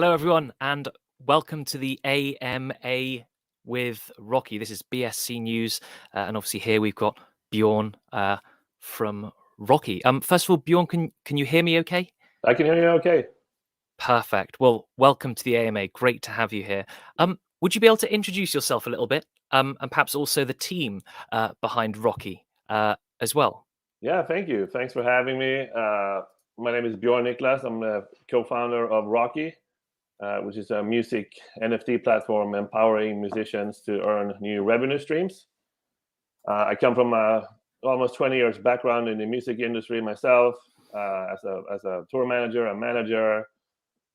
Hello, everyone, and welcome to the AMA with Rocki. This is BSC News, and obviously here we've got Bjorn from Rocki. First of all, Bjorn, can you hear me okay? I can hear you okay. Perfect. Well, welcome to the AMA. Great to have you here. Would you be able to introduce yourself a little bit, and perhaps also the team behind Rocki as well? Yeah, thank you. Thanks for having me. My name is Bjorn Niklas. I'm the co-founder of Rocki, which is a music NFT platform empowering musicians to earn new revenue streams. I come from almost 20 years background in the music industry myself, as a tour manager, a manager,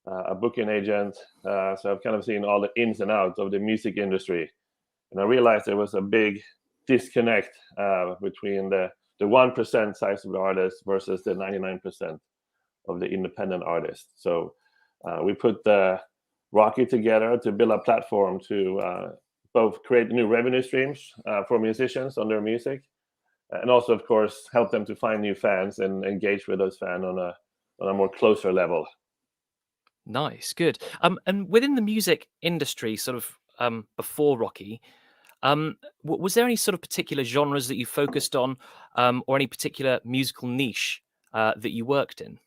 a booking agent. So I've kind of seen all the ins and outs of the music industry, and I realized there was a big disconnect between the 1% size of the artist versus the 99% of the independent artists. So we put the Rocki together to build a platform to both create new revenue streams for musicians on their music, and also, of course, help them to find new fans and engage with those fans on a more closer level. Nice, good. And within the music industry, sort of before Rocki, was there any sort of particular genres that you focused on, or any particular musical niche that you worked in?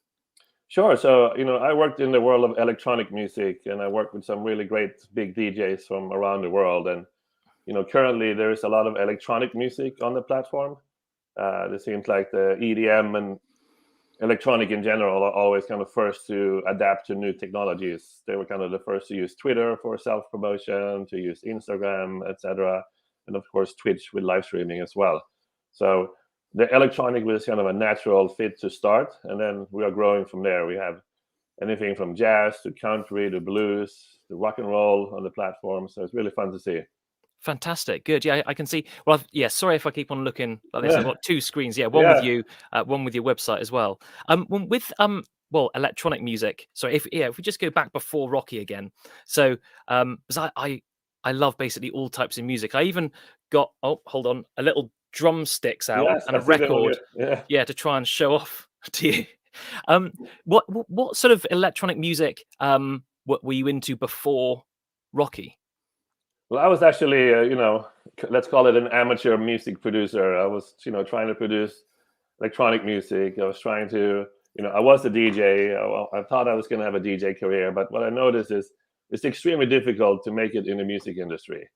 Sure. So, I worked in the world of electronic music, and I worked with some really great big DJs from around the world. And, currently there is a lot of electronic music on the platform. It seems like the EDM and electronic in general are always kind of first to adapt to new technologies. They were kind of the first to use Twitter for self-promotion, to use Instagram, etc., and of course Twitch with live streaming as well. So the electronic was kind of a natural fit to start, and then we are growing from there. We have anything from jazz to country to blues to rock and roll on the platform. So it's really fun to see. Fantastic, good. Yeah, I can see. Well, yeah. Sorry if I keep on looking like this. I've Yeah, got two screens. Yeah, one with yeah, you, one with your website as well. With well, electronic music. Sorry, if we just go back before Rocki again. So, because I love basically all types of music. I even got hold on, a little drumsticks out yes, and I a see them on record. you. Yeah. Yeah, to try and show off to you. What sort of electronic music what were you into before Rocki? Well, I was actually, let's call it an amateur music producer. I was, trying to produce electronic music. I was trying to, I was a DJ. I thought I was going to have a DJ career, but what I noticed is it's extremely difficult to make it in the music industry.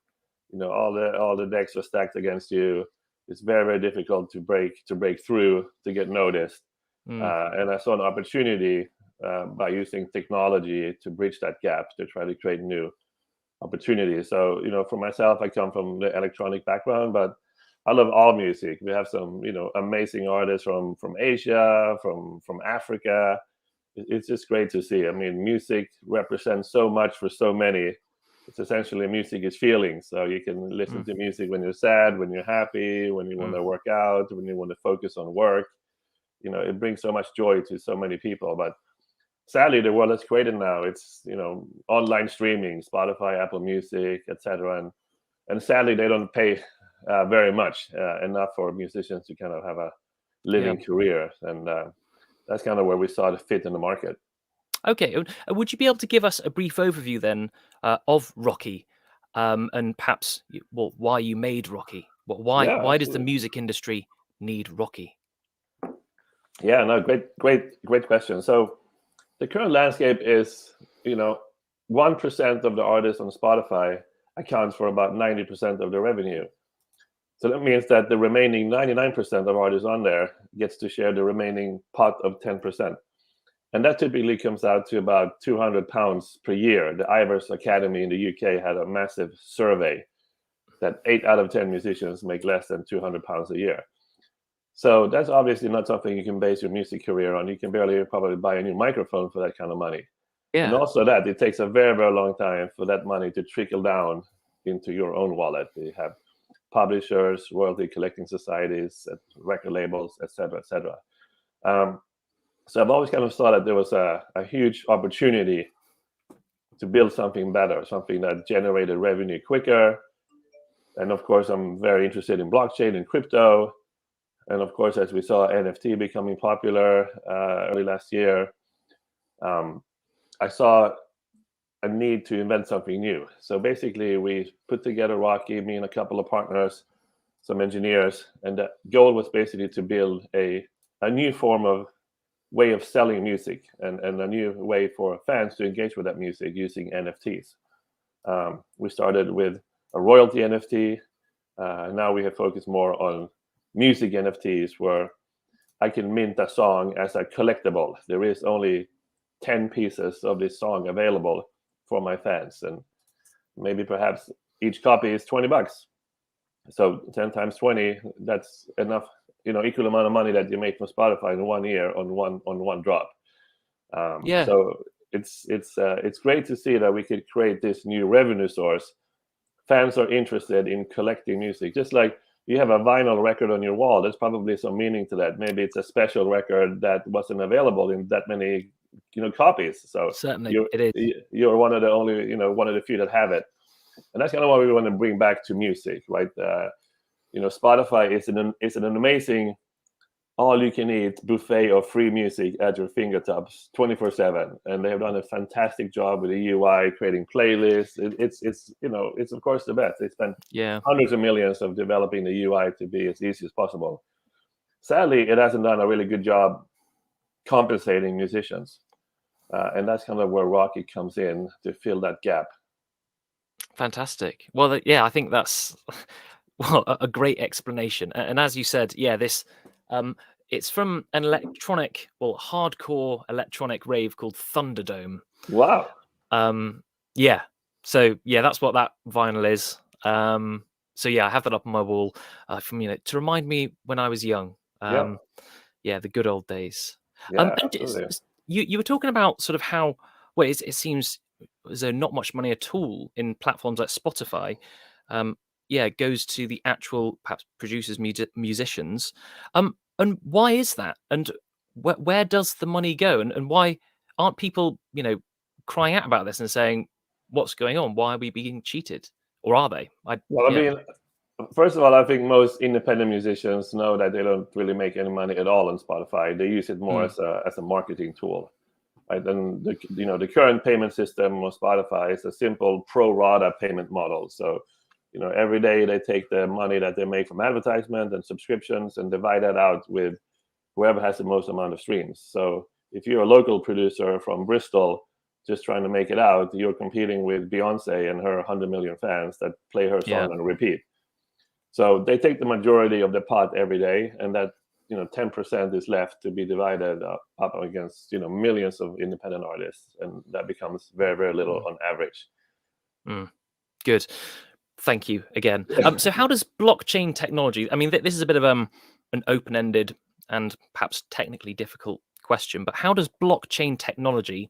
All the decks are stacked against you. It's very, very difficult to break through, to get noticed. Mm, And I saw an opportunity by using technology to bridge that gap, to try to create new opportunities. So, for myself, I come from the electronic background, but I love all music. We have some, amazing artists from Asia, from Africa. It's just great to see. I mean, music represents so much for so many. It's essentially, music is feeling. So you can listen mm, to music when you're sad, when you're happy, when you want mm. to work out, when you want to focus on work. It brings so much joy to so many people. But sadly, the world has created now, it's online streaming, Spotify, Apple Music, etc., and sadly they don't pay very much, enough for musicians to kind of have a Yeah. living career, and that's kind of where we saw the fit in the market. Okay. Would you be able to give us a brief overview then of Rocki, and perhaps well, why you made Rocki? Yeah, Why does the absolutely. music industry need Rocki? Yeah, no, great question. So the current landscape is, 1% of the artists on Spotify accounts for about 90% of the revenue. So that means that the remaining 99% of artists on there gets to share the remaining pot of 10%. And that typically comes out to about £200 per year. The Ivers Academy in the UK had a massive survey that 8 out of 10 musicians make less than £200 a year. So that's obviously not something you can base your music career on. You can barely probably buy a new microphone for that kind of money. And Yeah. also that it takes a very, very long time for that money to trickle down into your own wallet. You have publishers, royalty collecting societies, record labels, etc., etc. Um, so I've always kind of thought that there was a huge opportunity to build something better, something that generated revenue quicker. And of course, I'm very interested in blockchain and crypto. And of course, as we saw NFT becoming popular early last year, um, I saw a need to invent something new. So basically, we put together Rocki, me and a couple of partners, some engineers, and the goal was basically to build a new form of way of selling music and a new way for fans to engage with that music using NFTs. We started with a royalty NFT. Now we have focused more on music NFTs, where I can mint a song as a collectible. There is only 10 pieces of this song available for my fans, and maybe perhaps each copy is $20. So 10 times 20, that's enough, equal amount of money that you make from Spotify in 1 year on one drop. Yeah, So it's great to see that we could create this new revenue source. Fans are interested in collecting music, just like you have a vinyl record on your wall. There's probably some meaning to that. Maybe it's a special record that wasn't available in that many copies. So certainly you're it is. you're one of the only one of the few that have it. And that's kind of what we want to bring back to music, right? Spotify is an amazing all-you-can-eat buffet of free music at your fingertips, 24/7, and they have done a fantastic job with the UI, creating playlists. It's of course the best. They spent Yeah, hundreds of millions of developing the UI to be as easy as possible. Sadly, it hasn't done a really good job compensating musicians, and that's kind of where Rocki comes in to fill that gap. fantastic. Well, yeah, I think that's well a great explanation. And as you said, yeah, this it's from an hardcore electronic rave called Thunderdome. Wow. Yeah. So yeah, that's what that vinyl is. So yeah, I have that up on my wall from to remind me when I was young. Yeah. Yeah, the good old days. Yeah. And Absolutely. you were talking about sort of how well it seems as though not much money at all in platforms like Spotify. Yeah, it goes to the actual perhaps producers, musicians. And why is that? And where does the money go? And why aren't people crying out about this and saying, "What's going on? Why are we being cheated?" Or are they? Well, I Yeah, mean, first of all, I think most independent musicians know that they don't really make any money at all on Spotify. They use it more mm, as a marketing tool, right? And the current payment system on Spotify is a simple pro rata payment model. So, every day they take the money that they make from advertisement and subscriptions and divide that out with whoever has the most amount of streams. So, if you're a local producer from Bristol just trying to make it out, you're competing with Beyonce and her 100 million fans that play her yeah, song on repeat. So they take the majority of the pot every day, and that 10% is left to be divided up against millions of independent artists, and that becomes very, very little mm, on average. mm. Good. Thank you again. So how does blockchain technology? I mean, this is a bit of an open-ended and perhaps technically difficult question, but how does blockchain technology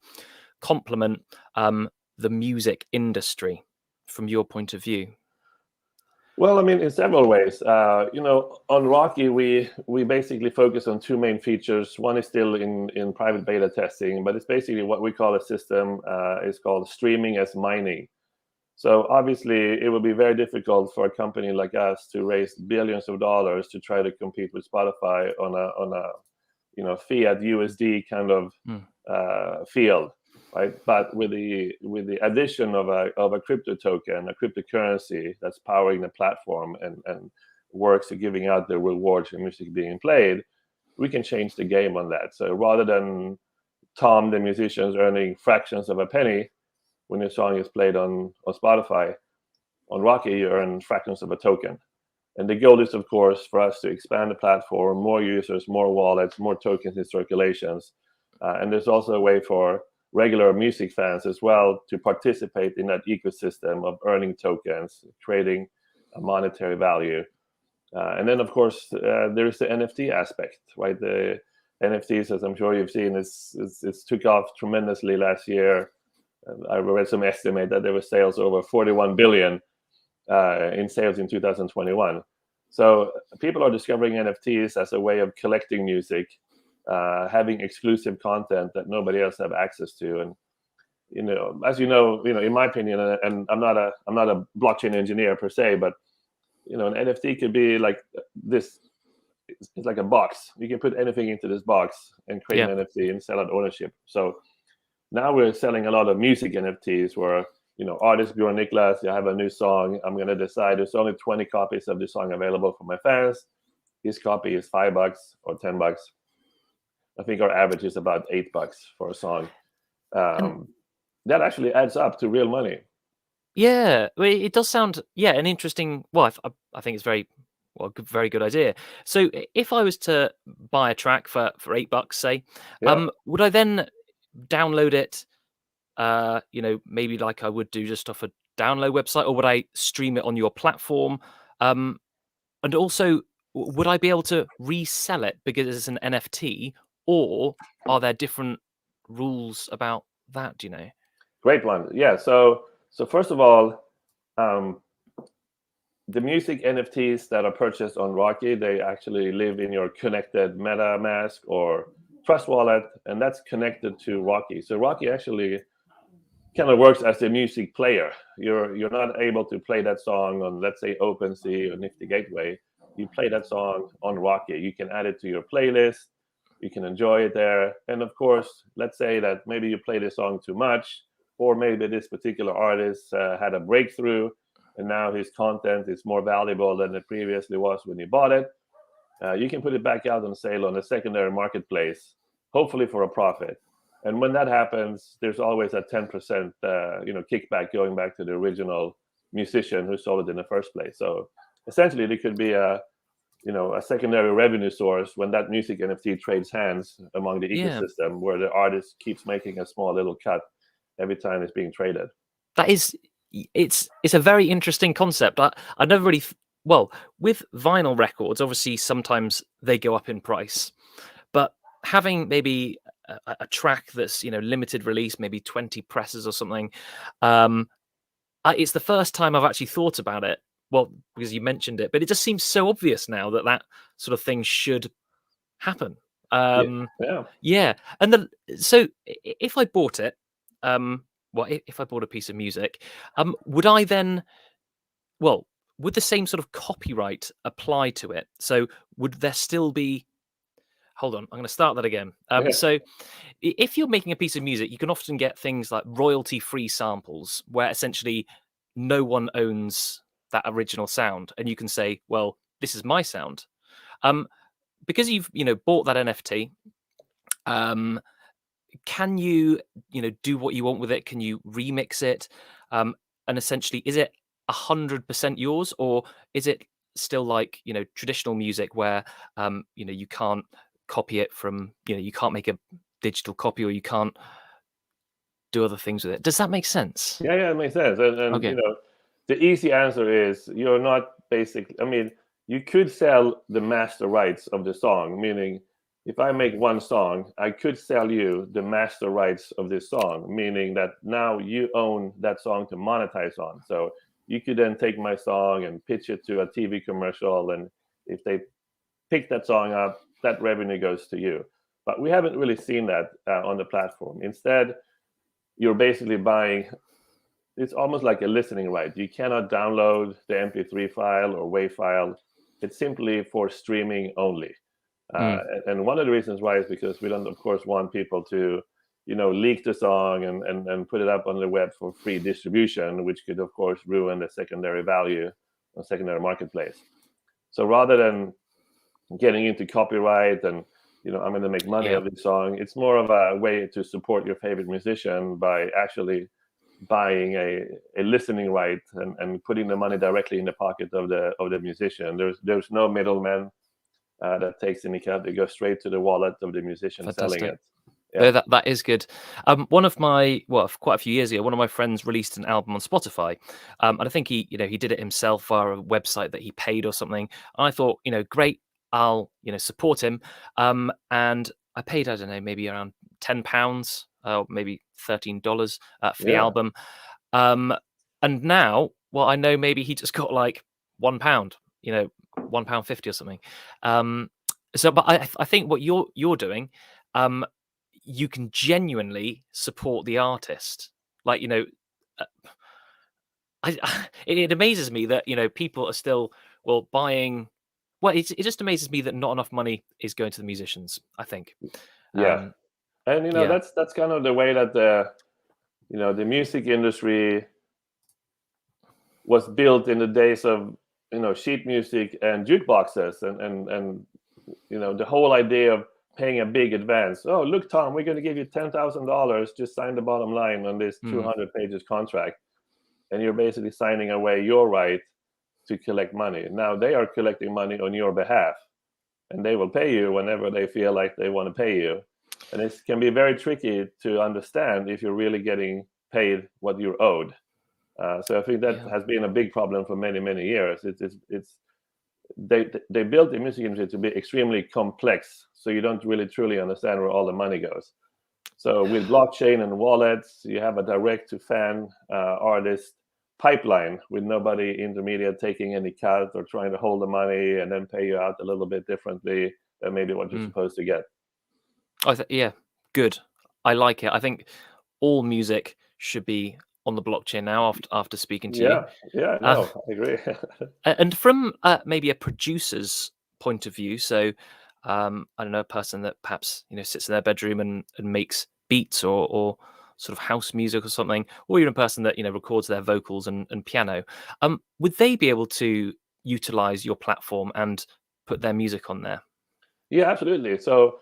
complement the music industry from your point of view? Well, I mean, in several ways. On Rocki, we basically focus on two main features. One is still in private beta testing, but it's basically what we call a system. Is called streaming as mining. So obviously, it would be very difficult for a company like us to raise billions of dollars to try to compete with Spotify on a fiat USD kind of Mm, field, right? But with the addition of a crypto token, a cryptocurrency that's powering the platform and works to giving out the rewards for music being played, we can change the game on that. So rather than Tom, the musicians, earning fractions of a penny when your song is played on Spotify, on Rocki, you earn fractions of a token. And the goal is, of course, for us to expand the platform, more users, more wallets, more tokens in circulations. And there's also a way for regular music fans as well to participate in that ecosystem of earning tokens, creating a monetary value. And then, of course, there is the NFT aspect, right? The NFTs, as I'm sure you've seen, it's took off tremendously last year. I read some estimate that there were sales over 41 billion in sales in 2021. So people are discovering NFTs as a way of collecting music, having exclusive content that nobody else have access to. And as in my opinion, and I'm not a blockchain engineer per se, but an NFT could be like this. It's like a box. You can put anything into this box and create yeah. an NFT and sell out ownership. So Now we're selling a lot of music NFTs where, artist Bjorn Niklas, you have a new song. I'm going to decide there's only 20 copies of the song available for my fans. His copy is $5 or $10. I think our average is about $8 for a song. And That actually adds up to real money. yeah, well, it does sound an interesting. Well, I think it's very good idea. So if I was to buy a track for $8, say, Yeah. would I then download it? Maybe like I would do just off a download website, or would I stream it on your platform? And also, would I be able to resell it because it's an NFT, or are there different rules about that? Do you know? Great one. Yeah. So first of all, um, the music NFTs that are purchased on Rocki, they actually live in your connected MetaMask or Trust Wallet, and that's connected to Rocki. So Rocki actually kind of works as a music player. You're not able to play that song on, let's say, OpenSea or Nifty Gateway. You play that song on Rocki. You can add it to your playlist. You can enjoy it there. And of course, let's say that maybe you play this song too much, or maybe this particular artist had a breakthrough, and now his content is more valuable than it previously was when you bought it. You can put it back out on sale on a secondary marketplace, hopefully for a profit. And when that happens, there's always a 10% kickback going back to the original musician who sold it in the first place. So essentially, there could be a secondary revenue source when that music NFT trades hands among the Yeah, ecosystem, where the artist keeps making a small little cut every time it's being traded. that is. It's a very interesting concept. I never really. Well, with vinyl records, obviously sometimes they go up in price, but having maybe a track that's limited release, maybe 20 presses or something, it's the first time I've actually thought about it. Well, because you mentioned it, but it just seems so obvious now that sort of thing should happen. Yeah, yeah, Yeah, and so if I bought it, if I bought a piece of music, would I then, well, would the same sort of copyright apply to it? So would there still be? Hold on, I'm going to start that again. yeah, So if you're making a piece of music, you can often get things like royalty-free samples, where essentially no one owns that original sound, and you can say, "Well, this is my sound." Because you've bought that NFT. Um, can you do what you want with it? Can you remix it? And essentially, is it 100% yours, or is it still like traditional music where you can't copy it from you can't make a digital copy, or you can't do other things with it? Does that make sense? yeah, it makes sense. And Okay. the easy answer is you're not basic. I mean, you could sell the master rights of the song, meaning if I make one song, I could sell you the master rights of this song, meaning that now you own that song to monetize on. So you could then take my song and pitch it to a TV commercial, and if they pick that song up, that revenue goes to you. But we haven't really seen that on the platform. Instead, you're basically buying, it's almost like a listening right. You cannot download the MP3 file or WAV file. It's simply for streaming only. Mm, And one of the reasons why is because we don't, of course, want people to, leak the song and put it up on the web for free distribution, which could, of course, ruin the secondary value on secondary marketplace. So rather than getting into copyright and I'm going to make money yeah, of this song, it's more of a way to support your favorite musician by actually buying a listening right and putting the money directly in the pocket of the musician. There's no middleman that takes any cut. They go straight to the wallet of the musician selling fantastic. it. Yeah, No, that is good. One of my quite a few years ago, one of my friends released an album on Spotify, and I think he did it himself via a website that he paid or something. And I thought, great, I'll support him. And I paid, I don't know, maybe around £10, maybe $13 for the yeah, album. And now, well, I know maybe he just got like £1, £1.50 or something. But I think what you're doing. Um, you can genuinely support the artist. Like, uh, it amazes me that people are still buying. Well, it just amazes me that not enough money is going to the musicians. I think. yeah. And Yeah. that's kind of the way that the music industry was built in the days of sheet music and jukeboxes, and the whole idea of paying a big advance. Oh, look, Tom, we're going to give you $10,000. Just sign the bottom line on this Mm. 200 pages contract, and you're basically signing away your right to collect money. Now they are collecting money on your behalf, and they will pay you whenever they feel like they want to pay you. And it can be very tricky to understand if you're really getting paid what you're owed. So I think that Yeah. has been a big problem for many, many years. It's they built the music industry to be extremely complex, so you don't really truly understand where all the money goes. So with blockchain and wallets, you have a direct to fan artist pipeline with nobody intermediate taking any cut or trying to hold the money and then pay you out a little bit differently than maybe what you're Mm. supposed to get. Yeah, good. I like it. I think all music should be on the blockchain now after speaking to you. Yeah, yeah, Uh, no, I agree. and from maybe a producer's point of view, so I don't know, a person that perhaps sits in their bedroom and makes beats or sort of house music or something, or even a person that records their vocals and piano. Would they be able to utilize your platform and put their music on there? Yeah, absolutely. So,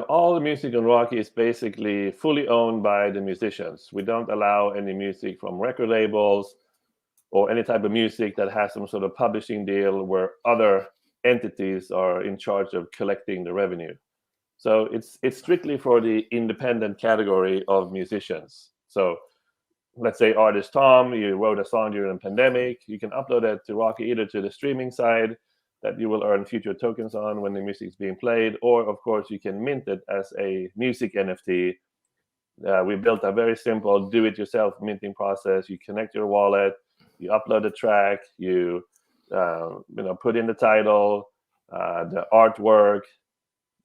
all the music on Rocki is basically fully owned by the musicians. We don't allow any music from record labels or any type of music that has some sort of publishing deal where other entities are in charge of collecting the revenue. So it's strictly for the independent category of musicians. So let's say artist Tom, you wrote a song during the pandemic, you can upload it to Rocki either to the streaming side that you will earn future tokens on when the music is being played, or of course you can mint it as a music NFT. We built a very simple do-it-yourself minting process. You connect your wallet, you upload the track, you put in the title, the artwork,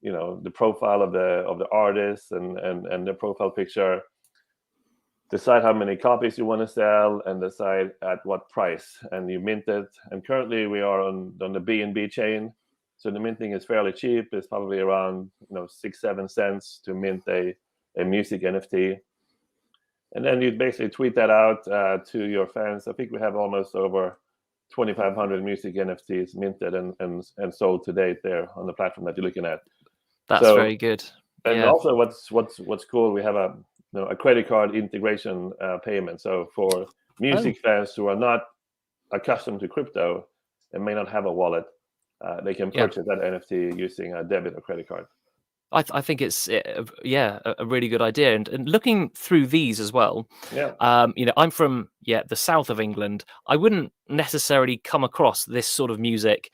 the profile of the artist and the profile picture. Decide how many copies you want to sell and decide at what price, and you mint it. And currently we are on the BNB chain, so the minting is fairly cheap. It's probably around 6-7 cents to mint a music NFT. And then you basically tweet that out to your fans. I think we have almost over 2,500 music NFTs minted and sold to date there on the platform that you're looking at. That's So, very good. and Yeah. also what's cool, we have a credit card integration payment. So for Oh, music fans who are not accustomed to crypto and may not have a wallet, they can yeah. purchase that NFT using a debit or credit card. I think it's a really good idea. And looking through these as well, Yeah, I'm from the south of England. I wouldn't necessarily come across this sort of music,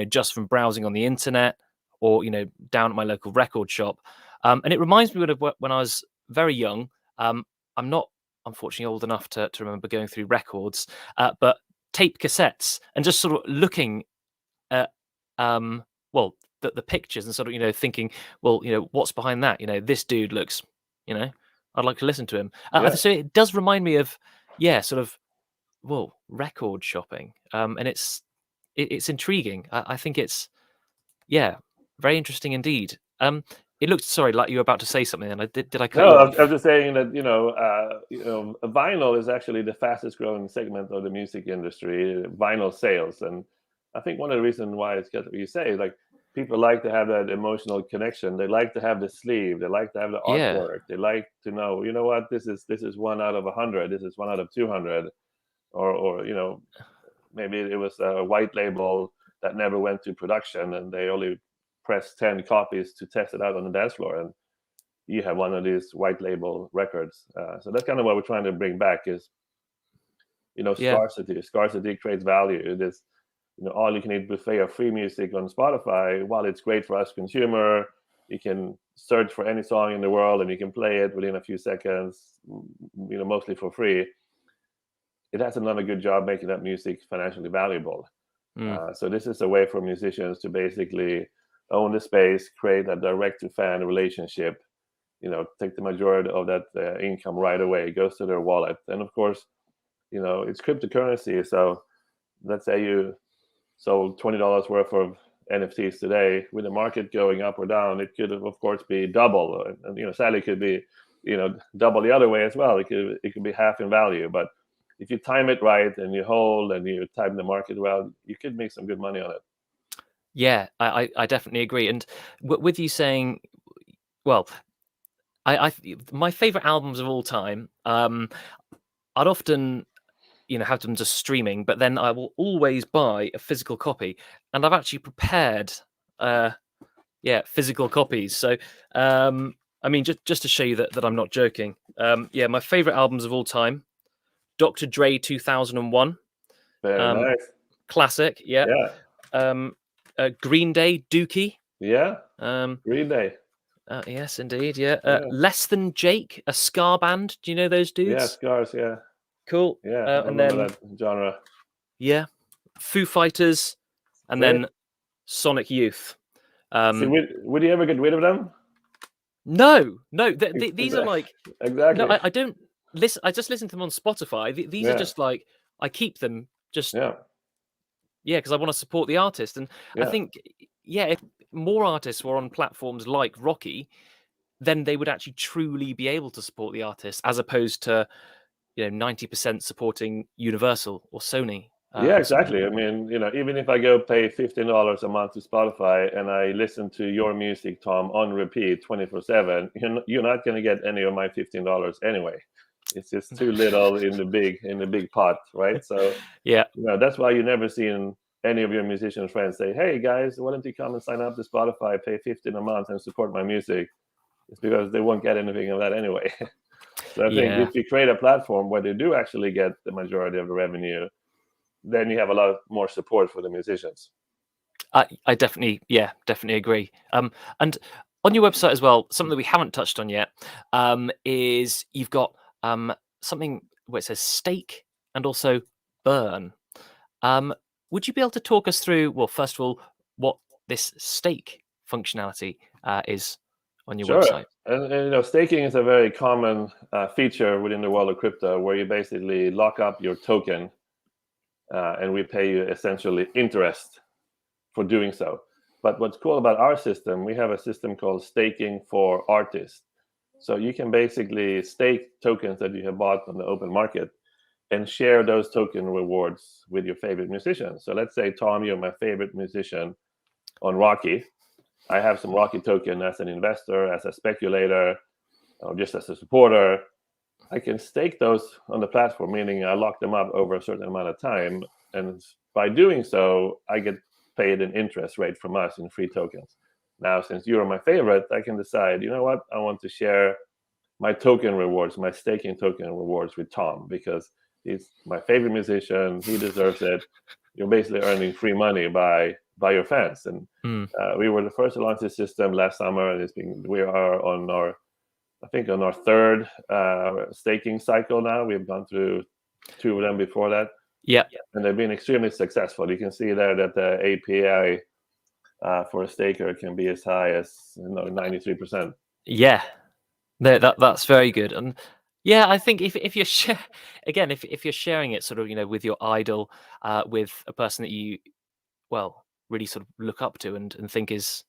just from browsing on the internet or down at my local record shop. And it reminds me of when I was very young. I'm not unfortunately old enough to remember going through records, but tape cassettes and just sort of looking at well the pictures and sort of thinking, well, what's behind that, this dude looks, I'd like to listen to him. yeah. So it does remind me of sort of, well, record shopping, and it's intriguing. I think it's very interesting indeed. It looked, sorry, like you were about to say something and did I cut No, you I'm off? just saying that vinyl is actually the fastest growing segment of the music industry, vinyl sales, and I think one of the reasons why it's what you say is like people like to have that emotional connection. They like to have the sleeve. They like to have the Yeah. artwork. They like to know, what, this is 1 out of 100. This is 1 out of 200, or maybe it was a white label that never went to production and they only pressed 10 copies to test it out on the dance floor, and you have one of these white label records. So that's kind of what we're trying to bring back is, Yeah. scarcity. Scarcity creates value. This, all you can eat buffet of free music on Spotify. While it's great for us consumer, you can search for any song in the world and you can play it within a few seconds, mostly for free. It has another good job making that music financially valuable. Mm. So this is a way for musicians to basically own the space, create a direct to fan relationship, take the majority of that income right away. It goes to their wallet. And of course, it's cryptocurrency. So let's say you sold $20 worth of NFTs today, with the market going up or down, it could of course be double, and sadly it could be double the other way as well. It could be half in value, but if you time it right and you hold and you time the market well, you could make some good money on it. Yeah, I definitely agree. And with you saying, well, my favorite albums of all time, I'd often have them just streaming, but then I will always buy a physical copy, and I've actually prepared physical copies. So I mean, just to show you that I'm not joking. My favorite albums of all time: Dr. Dre 2001, Very nice. classic. Yeah. Yeah. Green Day Dookie. Yeah. Um, Green Day. yes, indeed. Yeah. Yeah. Less Than Jake, a ska band. Do you know those Yeah. dudes? Scars. Yeah. Cool. Yeah. I And remember then that genre. yeah, Foo Fighters, and Great. then Sonic Youth. See, would you ever get rid of them? No, these are like no, Exactly. I don't listen. I just listen to them on Spotify. These are Yeah. just like I keep them just Yeah. because I want to support the artist, and I Yeah. think if more artists were on platforms like Rocki, then they would actually truly be able to support the artist, as opposed to 90% supporting Universal or Sony Yeah, or something. exactly. I mean, even if I go pay $15 a month to Spotify and I listen to your music, Tom, on repeat 24/7, you're not going to get any of my $15 anyway. It's just too little in the big pot, right? So, Yeah. that's why you never seen any of your musician friends say, "Hey guys, why don't you come and sign up to Spotify, pay 15 a month and support my music?" It's because they won't get anything of that anyway. So I think Yeah. if you create a platform where they do actually get the majority of the revenue, then you have a lot more support for the musicians. I definitely agree. And on your website as well, something that we haven't touched on yet is you've got something where it says stake and also burn. Would you be able to talk us through, well, first of all, what this stake functionality is on your Sure. website? And staking is a very common feature within the world of crypto, where you basically lock up your token, and we pay you essentially interest for doing so. But what's cool about our system, we have a system called staking for artists. So you can basically stake tokens that you have bought on the open market and share those token rewards with your favorite musicians. So let's say, Tom, you're my favorite musician on Rocki. I have some Rocki token as an investor, as a speculator, or just as a supporter. I can stake those on the platform, meaning I lock them up over a certain amount of time. And by doing so, I get paid an interest rate from us in free tokens. Now, since you're my favorite, I can decide, you know what, I want to share my token rewards, my staking token rewards with Tom, because he's my favorite musician. He deserves it. You're basically earning free money by your fans. And Mm. we were the first to launch this system last summer, and we are on our, I think, on our third staking cycle now. We've gone through 2 of them before that. Yeah. And they've been extremely successful. You can see there that the API for a staker can be as high as 93%. Yeah. No, that's very good. And yeah, I think if you're again, if you're sharing it sort of, with your idol, with a person that you, well, really sort of look up to and think is,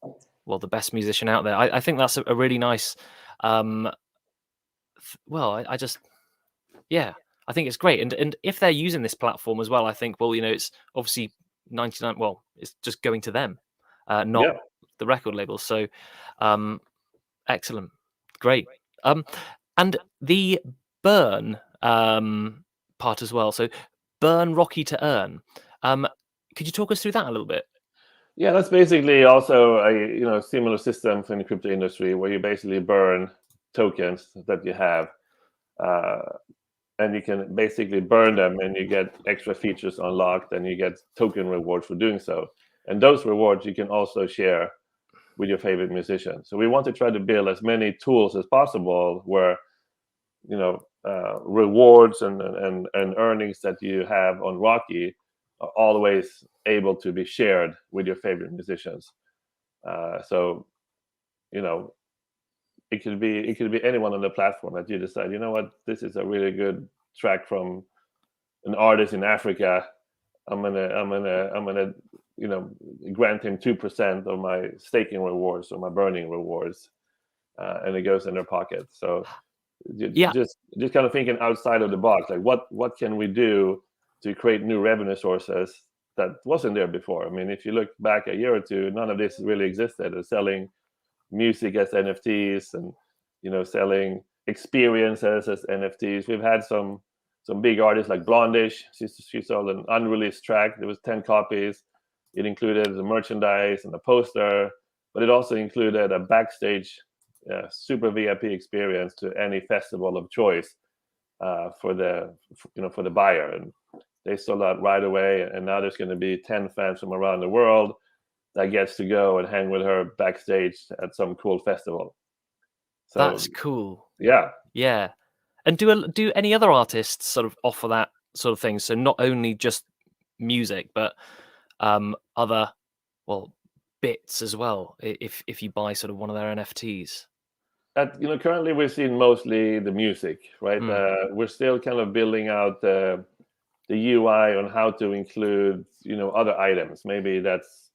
well, the best musician out there, I think that's a really nice, well, I just, yeah, I think it's great. And if they're using this platform as well, I think, well, it's obviously 99, well, it's just going to them, not Yeah. the record labels. So, excellent. Great. And the burn part as well. So burn Rocki to earn. Could you talk us through that a little bit? Yeah, that's basically also a similar system in the crypto industry, where you basically burn tokens that you have, uh, and you can basically burn them, and you get extra features unlocked, and you get token rewards for doing so. And those rewards you can also share with your favorite musician. So we want to try to build as many tools as possible where rewards and earnings that you have on Rocki are always able to be shared with your favorite musicians. So it could be anyone on the platform that you decide, you know what, this is a really good track from an artist in Africa. I'm gonna grant him 2% of my staking rewards or my burning rewards, and it goes in their pocket. So Yeah, just kind of thinking outside of the box, like what can we do to create new revenue sources that wasn't there before? I mean, if you look back a year or two, none of this really existed. Selling music as NFTs, and selling experiences as NFTs. We've had some big artists like Blondish. She sold an unreleased track. There was 10 copies. It included the merchandise and the poster, but it also included a backstage super VIP experience to any festival of choice for the buyer. And they sold out right away. And now there's going to be 10 fans from around the world that gets to go and hang with her backstage at some cool festival. So that's cool. yeah, Yeah. And do any other artists sort of offer that sort of thing? So not only just music, but other, well, bits as well. If you buy sort of one of their NFTs. currently we're seeing mostly the music, right? Mm, We're still kind of building out the UI on how to include other items. Maybe that's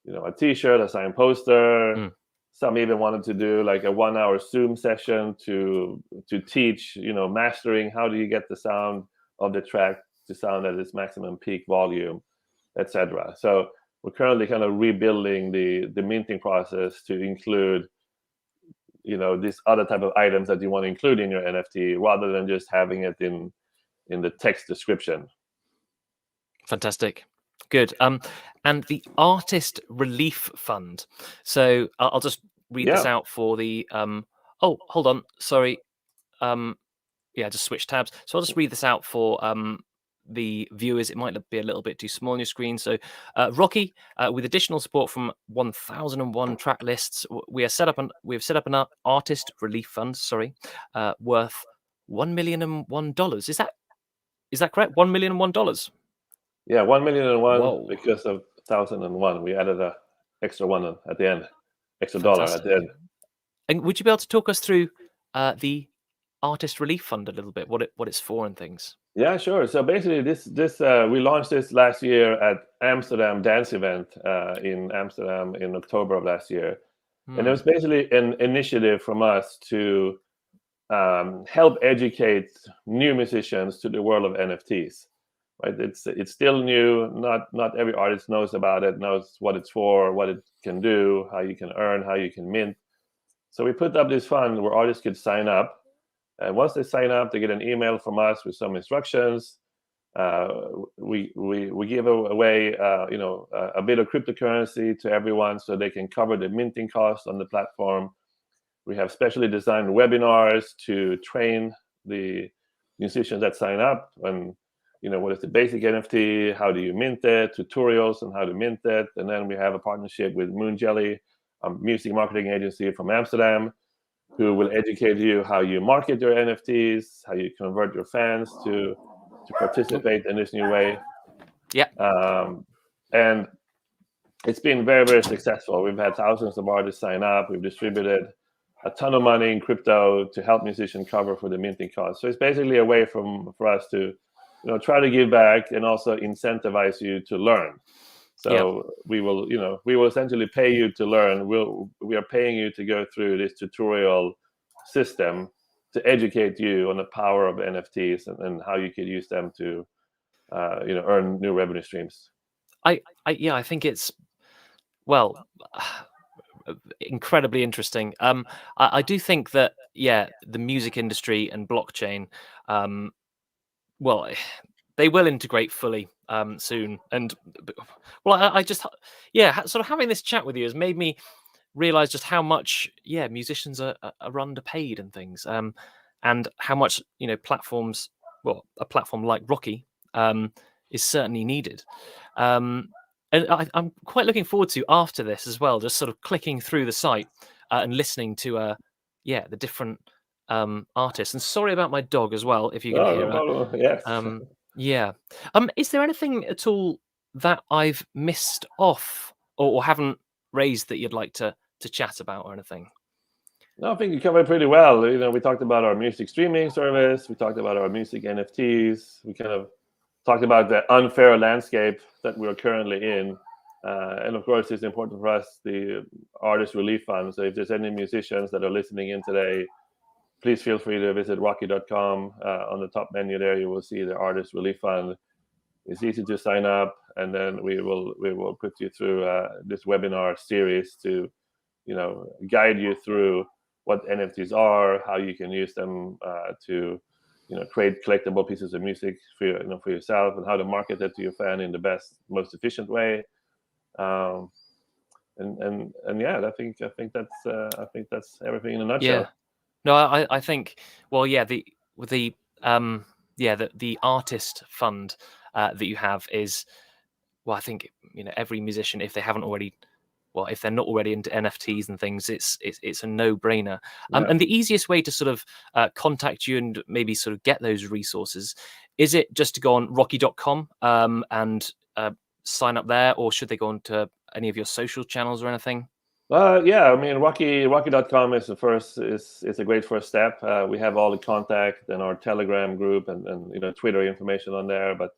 a T-shirt, a signed poster. mm. Some even wanted to do like a 1-hour Zoom session to teach mastering. How do you get the sound of the track to sound at its maximum peak volume, etc. So we're currently kind of rebuilding the minting process to include these other type of items that you want to include in your NFT, rather than just having it in the text description. Fantastic. Good. And the Artist Relief Fund. So I'll just read this Yeah, out for the. Oh, hold on. Sorry. Yeah, just switch tabs. So I'll just read this out for the viewers. It might be a little bit too small on your screen. So, Rocki, with additional support from 1001 track lists, we have set up an artist relief fund. Sorry, worth $1,000,001. Is that correct? $1,000,001. yeah, 1,000,001 Whoa, because of 1,001. We added a extra one at the end, extra dollar at the fantastic! end. And would you be able to talk us through the artist relief fund a little bit? What it's for and things. Yeah, sure. So basically, this we launched this last year at Amsterdam Dance Event in Amsterdam in October of last year, and it Hmm. was basically an initiative from us to help educate new musicians to the world of NFTs. Right? It's still new. Not every artist knows about it, knows what it's for, what it can do, how you can earn, how you can mint. So we put up this fund where artists could sign up, and once they sign up, they get an email from us with some instructions. We give away a bit of cryptocurrency to everyone so they can cover the minting costs on the platform. We have specially designed webinars to train the musicians that sign up on what is the basic NFT, how do you mint it, tutorials on how to mint it. And then we have a partnership with Moon Jelly, a music marketing agency from Amsterdam, who will educate you how you market your NFTs, how you convert your fans to Oh, participate in this new way. yeah. And it's been very, very successful. We've had thousands of artists sign up. We've distributed a ton of money in crypto to help musicians cover for the minting costs. So it's basically a way for us to try to give back and also incentivize you to learn. Yeah. So we will essentially pay you to learn. We are paying you to go through this tutorial system to educate you on the power of NFTs and how you could use them to earn new revenue streams. I think it's, well, incredibly interesting. I do think that, yeah, the music industry and blockchain, well, they will integrate fully soon. And well, I just, yeah, sort of having this chat with you has made me realize just how much, yeah, musicians are underpaid and things, and how much platforms, well, a platform like Rocki is certainly needed. Um, and I'm quite looking forward to, after this as well, just sort of clicking through the site and listening to yeah, the different artists. And sorry about my dog as well, if you can No, no hear her. problem. Yes. Yeah. Is there anything at all that I've missed off, or haven't raised, that you'd like to chat about or anything? No, I think you covered pretty well. We talked about our music streaming service. We talked about our music NFTs. We kind of talked about the unfair landscape that we're currently in And of course, it's important for us, the artist relief fund. So if there's any musicians that are listening in today, please feel free to visit Rocki.com. On the top menu there, you will see the artist relief fund. It's easy to sign up, and then we will put you through this webinar series to, guide you through what NFTs are, how you can use them to, create collectible pieces of music for yourself, and how to market it to your fan in the best, most efficient way. Um, and yeah, I think that's everything in a nutshell. Yeah. No, I think, well, yeah, the artist fund that you have is, well, I think, every musician, if they haven't already, well, if they're not already into NFTs and things, it's a no-brainer. Yeah. And the easiest way to sort of contact you and maybe sort of get those resources, is it just to go on Rocki.com and sign up there, or should they go on to any of your social channels or anything? Yeah, I mean, Rocki.com is a great first step. We have all the contact and our Telegram group and Twitter information on there, but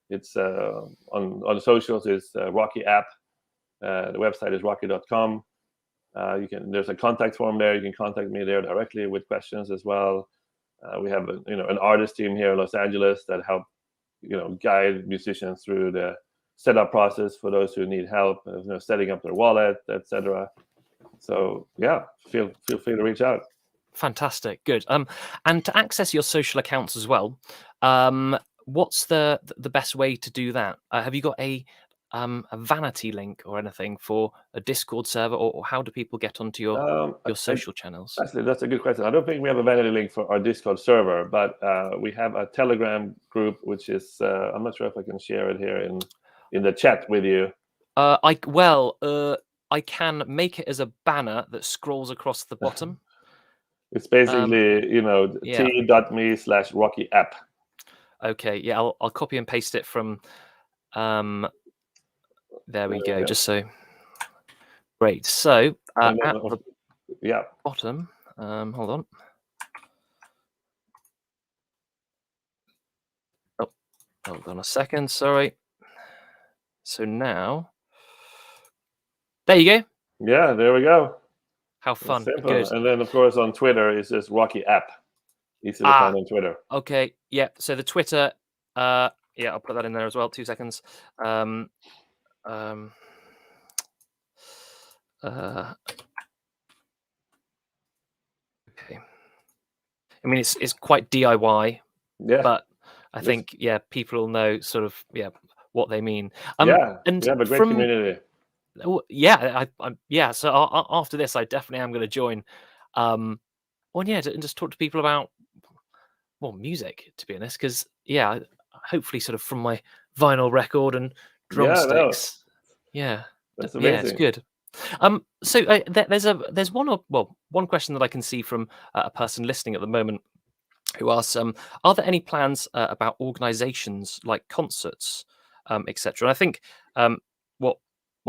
it's on the socials is Rocki app. The website is Rocki.com. There's a contact form there. You can contact me there directly with questions as well. We have an artist team here in Los Angeles that help guide musicians through the setup process for those who need help, setting up their wallet, etc. So yeah, feel free to reach out. Fantastic, good. And to access your social accounts as well, what's the best way to do that? Have you got a vanity link or anything for a Discord server, or how do people get onto your social channels? Actually, that's a good question. I don't think we have a vanity link for our Discord server, but we have a Telegram group, which is I'm not sure if I can share it here in the chat with you. I can make it as a banner that scrolls across the bottom. It's basically yeah. t.me/Rocki app. Okay, yeah, I'll copy and paste it from. There we go. Just so. Great. So at the bottom, hold on. Oh, hold on a second. Sorry. So now, there you go. Yeah, there we go. How fun! Simple. Good. And then of course on Twitter it's just Rocki app. Easy to find on Twitter. Okay. Yeah. So the Twitter. Yeah, I'll put that in there as well. 2 seconds. Okay. I mean, it's quite DIY, Yeah. but I think people will know sort of what they mean. Yeah, and we have a great community. Yeah. So after this, I definitely am going to join. And just talk to people about music, to be honest, because hopefully sort of from my vinyl record and drumsticks. Yeah, that's amazing. It's good. So there's one question that I can see from a person listening at the moment who asks, are there any plans about organizations like concerts, etc.? And I think what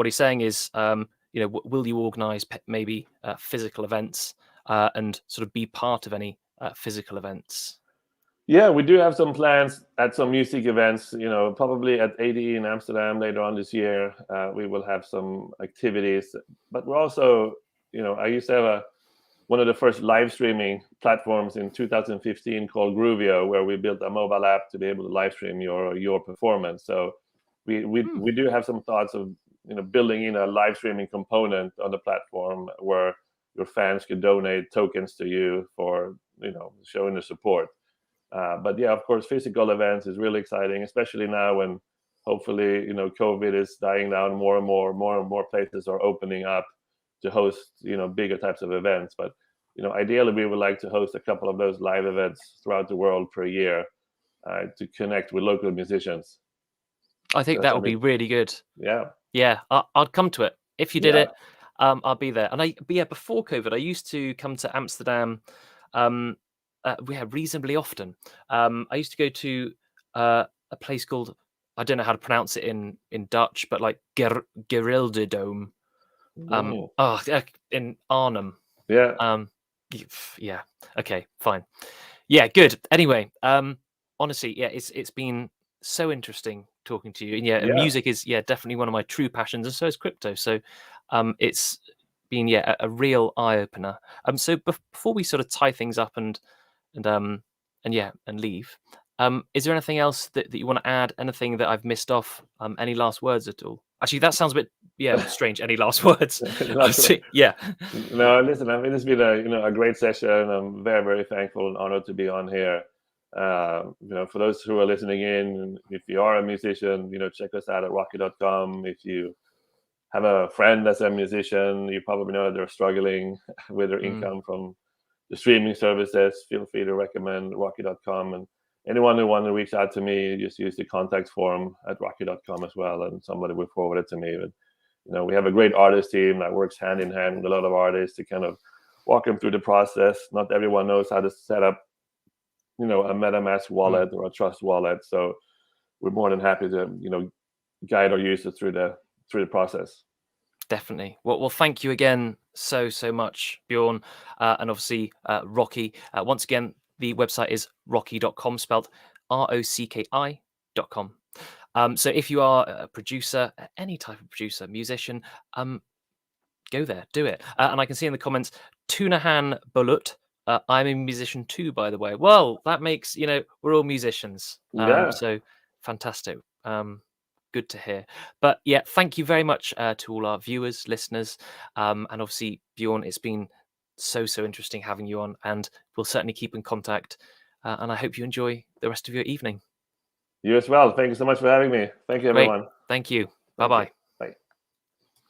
he's saying is, will you organize maybe physical events and sort of be part of any physical events? Yeah, we do have some plans at some music events, probably at ADE in Amsterdam later on this year. We will have some activities, but we're also, I used to have one of the first live streaming platforms in 2015 called Groovio, where we built a mobile app to be able to live stream your performance. So we do have some thoughts of building in a live streaming component on the platform where your fans could donate tokens to you for showing the support. But yeah, of course, physical events is really exciting, especially now when hopefully COVID is dying down. More and more places are opening up to host bigger types of events. But ideally, we would like to host a couple of those live events throughout the world per year to connect with local musicians. I think that would be really good. Yeah, I'd come to it if you did it. I'll be there. And before COVID, I used to come to Amsterdam. Reasonably often. I used to go to a place called, I don't know how to pronounce it in Dutch, but like Gerildedome. In Arnhem. Yeah. Yeah. Okay. Fine. Yeah. Good. Anyway. Honestly, it's been so interesting talking to you. And yeah, Yeah. music is definitely one of my true passions, and so is crypto. So it's been a real eye opener. So before we sort of tie things up and and leave, is there anything else that you want to add? Anything that I've missed off? Any last words at all? Actually, that sounds a bit strange. Any last words? Last one. Yeah. No, listen, I mean, it's been a great session. I'm very, very thankful and honored to be on here. For those who are listening in, if you are a musician, check us out at Rocki.com. If you have a friend that's a musician, you probably know they're struggling with their Mm. income from the streaming services. Feel free to recommend Rocki.com. And anyone who wants to reach out to me, just use the contact form at Rocki.com as well, and somebody will forward it to me. But we have a great artist team that works hand in hand with a lot of artists to kind of walk them through the process. Not everyone knows how to set up, a MetaMask wallet or a Trust wallet. So we're more than happy to, guide our users through the process. Definitely. Well, thank you again so much, Bjorn, and obviously Rocki. Once again, the website is rocki.com, spelled ROCKI.com. So if you are a producer, any type of producer, musician, go there, do it. And I can see in the comments, Tunahan Bulut. I'm a musician too, by the way. Well, that makes, we're all musicians. Yeah. So fantastic. Good to hear. But yeah, thank you very much to all our viewers, listeners. And obviously, Bjorn, it's been so interesting having you on, and we'll certainly keep in contact. And I hope you enjoy the rest of your evening. You as well. Thank you so much for having me. Thank you, Great. everyone. Thank you. Thank you. Bye-bye.